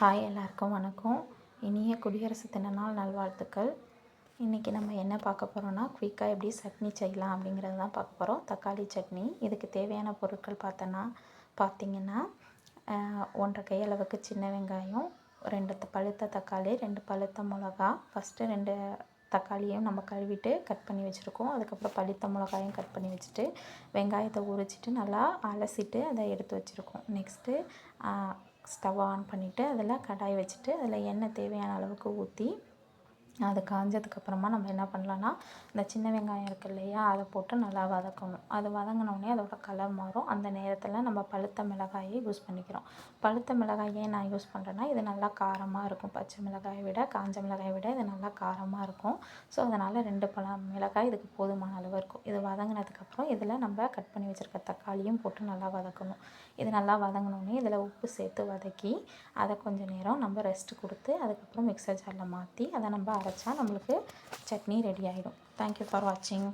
Hi, எல்லாருக்கும் வணக்கம். இனிய குடியரசு தின நாள் நல்வாழ்த்துக்கள். இன்றைக்கி நம்ம என்ன பார்க்க போகிறோன்னா, குயிக்காக எப்படி சட்னி செய்யலாம் அப்படிங்கிறது தான் பார்க்க போகிறோம். தக்காளி சட்னி. இதுக்கு தேவையான பொருட்கள் பார்த்திங்கன்னா 1.5 கை அளவுக்கு சின்ன வெங்காயம், 2 பழுத்த தக்காளி, 2 பழுத்த மிளகா. ஃபஸ்ட்டு 2 தக்காளியும் நம்ம கழுவிட்டு கட் பண்ணி வச்சுருக்கோம். அதுக்கப்புறம் பழுத்த மிளகாயும் கட் பண்ணி வச்சுட்டு, வெங்காயத்தை உரிச்சிட்டு நல்லா அலசிட்டு அதை எடுத்து வச்சுருக்கோம். நெக்ஸ்ட்டு ஸ்டவ் ஆன் பண்ணிவிட்டு அதில் கடாய் வச்சுட்டு அதில் எண்ணெய் தேவையான அளவுக்கு ஊற்றி அது காஞ்சதுக்கப்புறமா நம்ம என்ன பண்ணலான்னா, இந்த சின்ன வெங்காயம் இருக்குது இல்லையா, அதை போட்டு நல்லா வதக்கணும். அது வதங்கினோடனே அதோட கலர் மாறும். அந்த நேரத்தில் நம்ம பழுத்த மிளகாயை யூஸ் பண்ணிக்கிறோம். பழுத்த மிளகாய் ஏன் நான் யூஸ் பண்ணுறேன்னா, இது நல்லா காரமாக இருக்கும். பச்சை மிளகாயை விட, காஞ்ச மிளகாயை விட இது நல்லா காரமாக இருக்கும். ஸோ அதனால் 2 மிளகாய் இதுக்கு போதுமான அளவு இருக்கும். இது வதங்கினதுக்கப்புறம் இதில் நம்ம கட் பண்ணி வச்சுருக்க தக்காளியும் போட்டு நல்லா வதக்கணும். இது நல்லா வதங்கினோடனே இதில் உப்பு சேர்த்து வதக்கி அதை கொஞ்சம் நேரம் நம்ம ரெஸ்ட்டு கொடுத்து அதுக்கப்புறம் மிக்சர் ஜாரில் மாற்றி அதை நம்ம அரைச்சா நம்மளுக்கு சட்னி ரெடி ஆகிடும். தேங்க்யூ ஃபார் வாட்சிங்.